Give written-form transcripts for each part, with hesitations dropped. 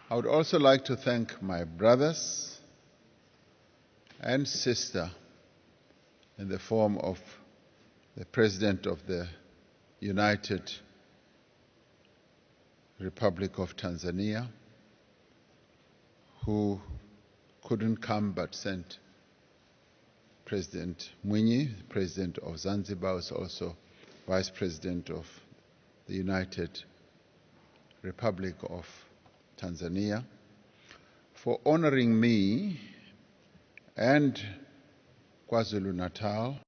I would also like to thank my brothers and sister in the form of the President of the United Republic of Tanzania, who couldn't come but sent President Mwinyi, President of Zanzibar, who is also Vice President of the United Republic of Tanzania, for honoring me and KwaZulu-Natal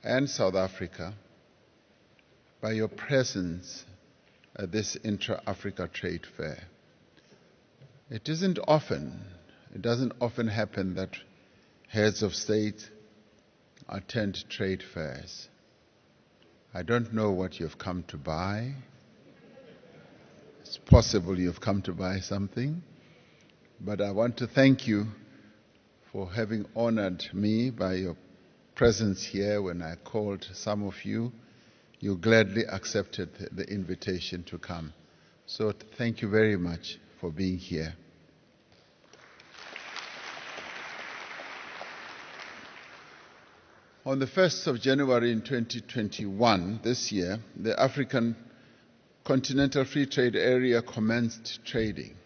and South Africa by your presence at this intra-Africa trade fair. It doesn't often happen that heads of state attend trade fairs. I don't know what you've come to buy. It's possible you've come to buy something, but I want to thank you for having honored me by your presence here when I called some of you. You gladly accepted the invitation to come. So thank you very much for being here. On the 1st of January in 2021, this year, the African Continental Free Trade Area commenced trading,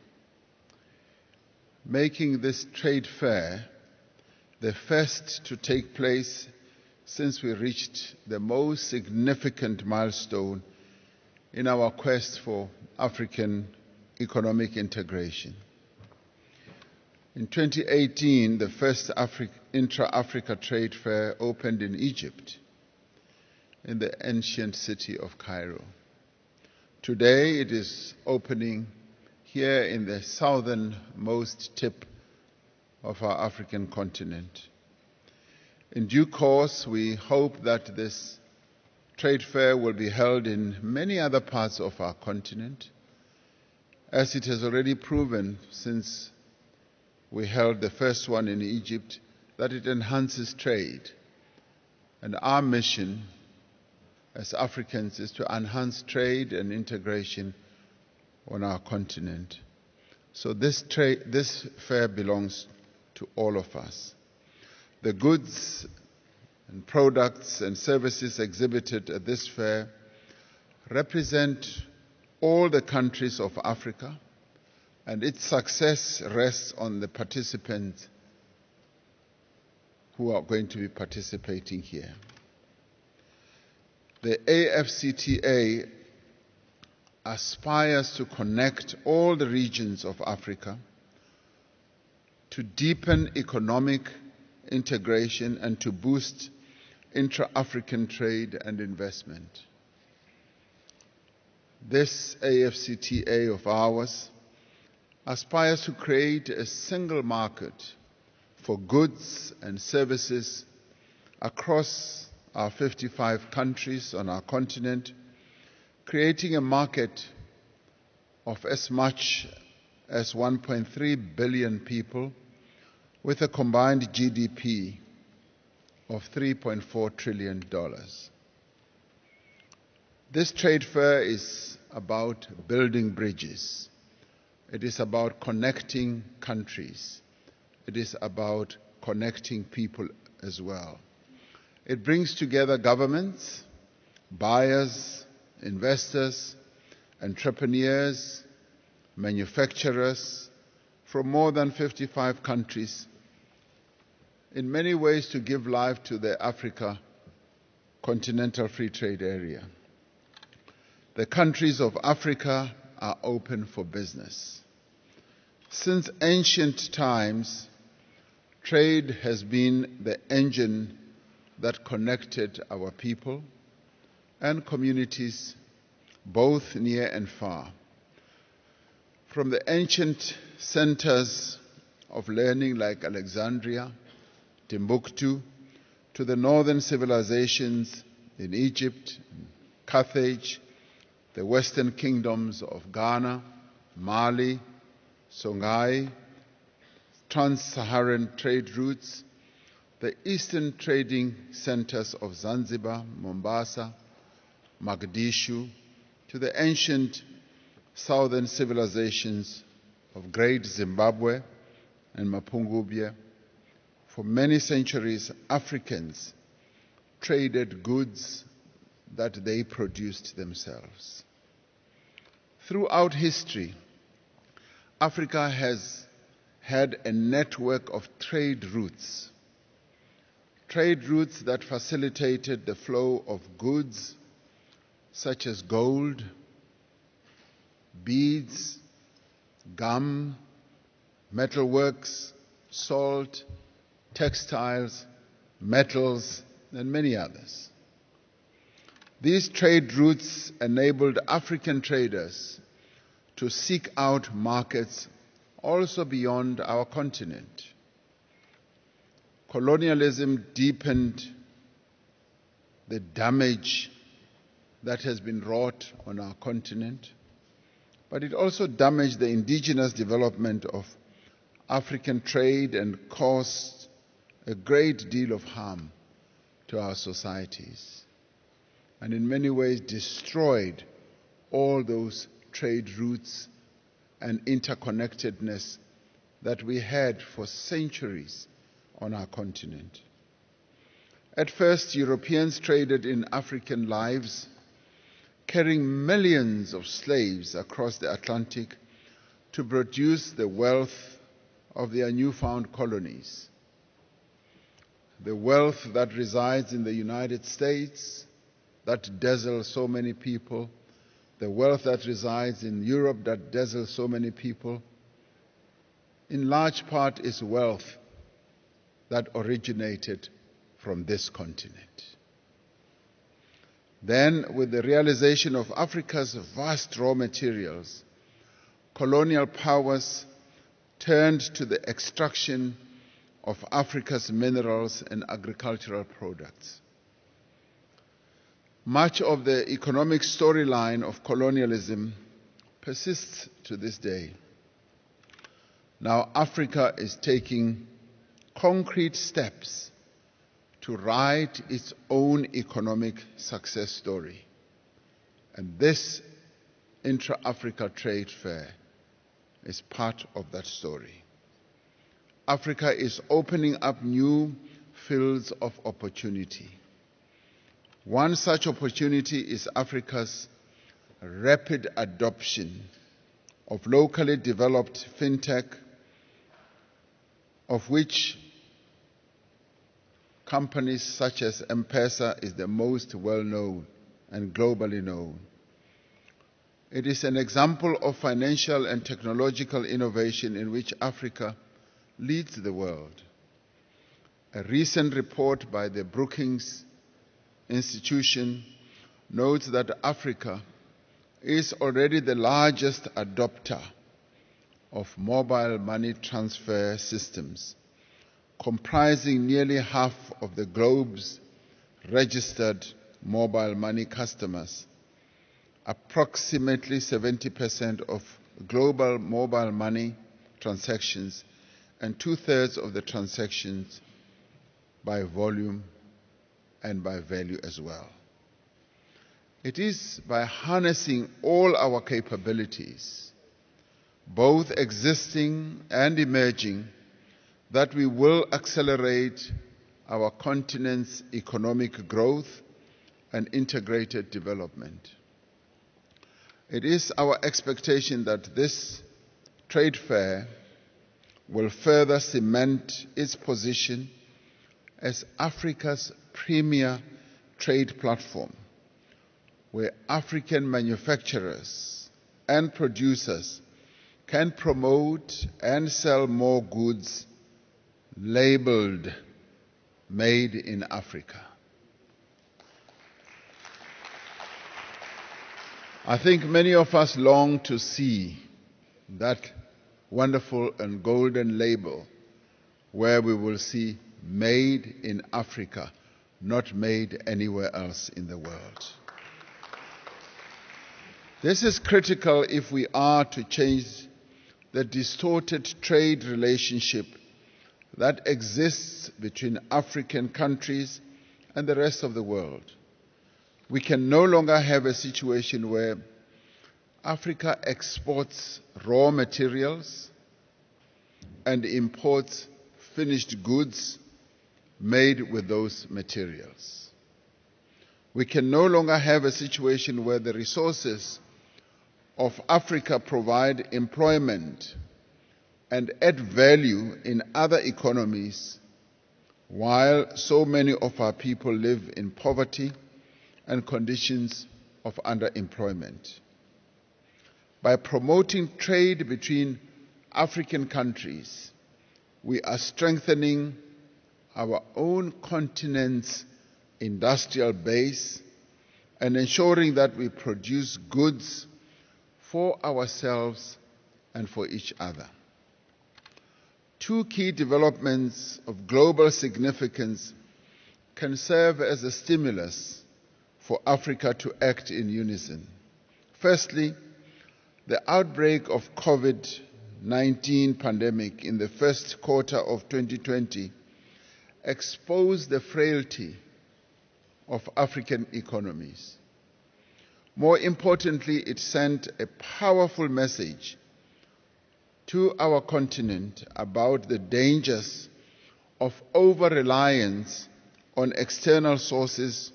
making this trade fair the first to take place since we reached the most significant milestone in our quest for African economic integration. In 2018, the first intra-Africa trade fair opened in Egypt, in the ancient city of Cairo. Today, it is opening here in the southernmost tip of our African continent. In due course, we hope that this trade fair will be held in many other parts of our continent, as it has already proven since we held the first one in Egypt, that it enhances trade. And our mission as Africans is to enhance trade and integration on our continent. So this fair belongs to all of us. The goods and products and services exhibited at this fair represent all the countries of Africa, and its success rests on the participants who are going to be participating here. The AfCFTA aspires to connect all the regions of Africa, to deepen economic integration and to boost intra-African trade and investment. This AfCFTA of ours aspires to create a single market for goods and services across our 55 countries on our continent, creating a market of as much as 1.3 billion people with a combined GDP of $3.4 trillion. This trade fair is about building bridges. It is about connecting countries. It is about connecting people as well. It brings together governments, buyers, investors, entrepreneurs, manufacturers from more than 55 countries, in many ways to give life to the Africa Continental Free Trade Area. The countries of Africa are open for business. Since ancient times, trade has been the engine that connected our people and communities both near and far. From the ancient centers of learning like Alexandria, Timbuktu, to the northern civilizations in Egypt, Carthage, the western kingdoms of Ghana, Mali, Songhai, trans-Saharan trade routes, the eastern trading centers of Zanzibar, Mombasa, Mogadishu, to the ancient southern civilizations of great Zimbabwe and Mapungubwe, for many centuries, Africans traded goods that they produced themselves. Throughout history, Africa has had a network of trade routes that facilitated the flow of goods such as gold, beads, gum, metalworks, salt, textiles, metals, and many others. These trade routes enabled African traders to seek out markets also beyond our continent. Colonialism deepened the damage that has been wrought on our continent, but it also damaged the indigenous development of African trade and caused a great deal of harm to our societies, and in many ways destroyed all those trade routes and interconnectedness that we had for centuries on our continent. At first, Europeans traded in African lives, carrying millions of slaves across the Atlantic to produce the wealth of their newfound colonies. The wealth that resides in the United States, that dazzles so many people, the wealth that resides in Europe that dazzles so many people, in large part is wealth that originated from this continent. Then, with the realization of Africa's vast raw materials, colonial powers turned to the extraction of Africa's minerals and agricultural products. Much of the economic storyline of colonialism persists to this day. Now Africa is taking concrete steps to write its own economic success story. And this intra-Africa trade fair is part of that story. Africa is opening up new fields of opportunity. One such opportunity is Africa's rapid adoption of locally developed fintech, of which companies such as M-Pesa is the most well-known and globally known. It is an example of financial and technological innovation in which Africa leads the world. A recent report by the Brookings Institution notes that Africa is already the largest adopter of mobile money transfer systems, comprising nearly half of the globe's registered mobile money customers. Approximately 70% of global mobile money transactions and 2/3 of the transactions by volume and by value as well. It is by harnessing all our capabilities, both existing and emerging, that we will accelerate our continent's economic growth and integrated development. It is our expectation that this trade fair will further cement its position as Africa's premier trade platform, where African manufacturers and producers can promote and sell more goods labeled "Made in Africa." I think many of us long to see that wonderful and golden label where we will see "Made in Africa," not made anywhere else in the world. This is critical if we are to change the distorted trade relationship that exists between African countries and the rest of the world. We can no longer have a situation where Africa exports raw materials and imports finished goods made with those materials. We can no longer have a situation where the resources of Africa provide employment and add value in other economies, while so many of our people live in poverty and conditions of underemployment. By promoting trade between African countries, we are strengthening our own continent's industrial base and ensuring that we produce goods for ourselves and for each other. Two key developments of global significance can serve as a stimulus for Africa to act in unison. Firstly, the outbreak of COVID-19 pandemic in the first quarter of 2020 exposed the frailty of African economies. More importantly, it sent a powerful message to our continent about the dangers of over-reliance on external sources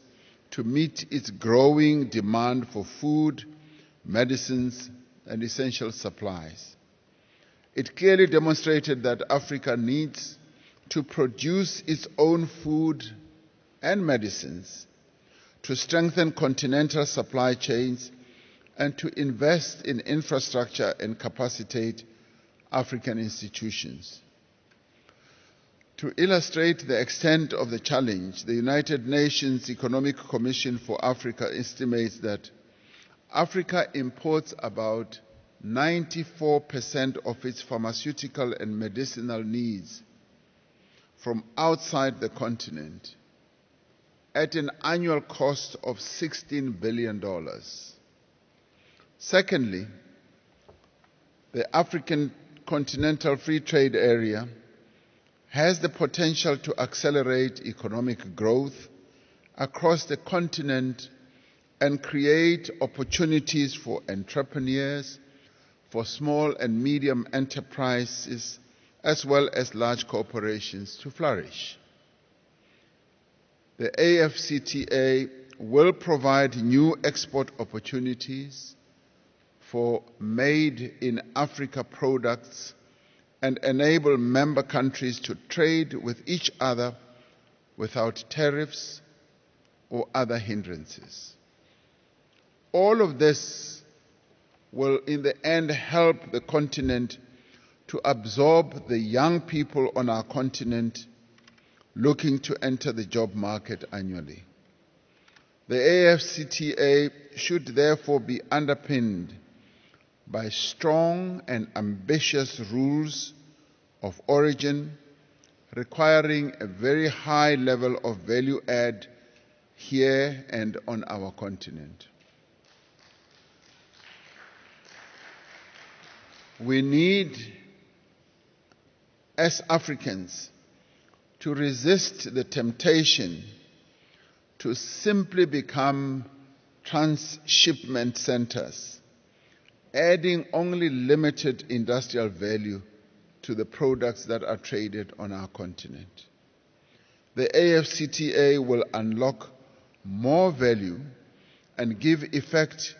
to meet its growing demand for food, medicines, and essential supplies. It clearly demonstrated that Africa needs to produce its own food and medicines, to strengthen continental supply chains, and to invest in infrastructure and capacitate African institutions. To illustrate the extent of the challenge, the United Nations Economic Commission for Africa estimates that Africa imports about 94% of its pharmaceutical and medicinal needs from outside the continent at an annual cost of $16 billion. Secondly, the African Continental Free Trade Area has the potential to accelerate economic growth across the continent and create opportunities for entrepreneurs, for small and medium enterprises, as well as large corporations to flourish. The AfCFTA will provide new export opportunities for made-in-Africa products and enable member countries to trade with each other without tariffs or other hindrances. All of this will in the end help the continent to absorb the young people on our continent looking to enter the job market annually. The AfCFTA should therefore be underpinned by strong and ambitious rules of origin, requiring a very high level of value add here and on our continent. We need, as Africans, to resist the temptation to simply become transshipment centers, adding only limited industrial value to the products that are traded on our continent. The AfCFTA will unlock more value and give effect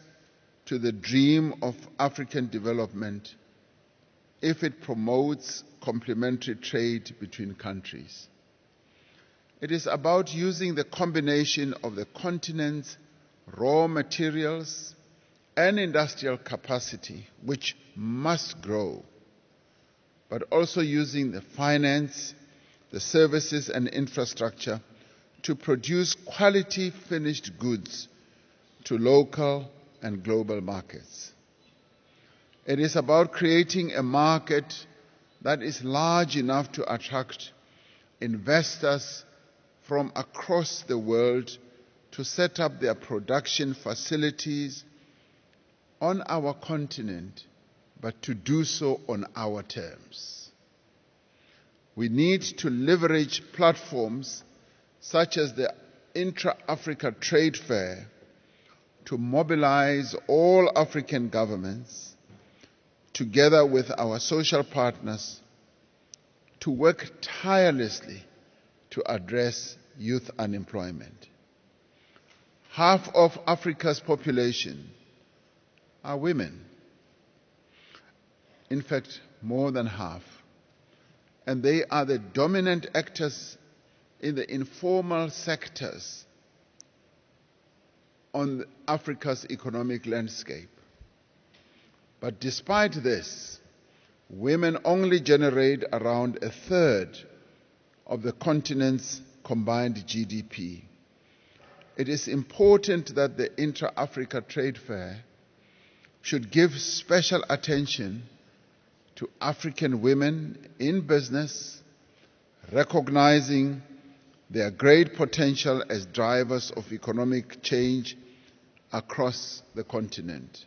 to the dream of African development if it promotes complementary trade between countries. It is about using the combination of the continent's raw materials and industrial capacity, which must grow, but also using the finance, the services and infrastructure to produce quality finished goods to local and global markets. It is about creating a market that is large enough to attract investors from across the world to set up their production facilities on our continent, but to do so on our terms. We need to leverage platforms such as the Intra-Africa Trade Fair to mobilize all African governments, together with our social partners, to work tirelessly to address youth unemployment. Half of Africa's population are women. In fact, more than half. And they are the dominant actors in the informal sectors on Africa's economic landscape. But despite this, women only generate around a third of the continent's combined GDP. It is important that the Intra-Africa Trade Fair should give special attention to African women in business, recognizing their great potential as drivers of economic change across the continent.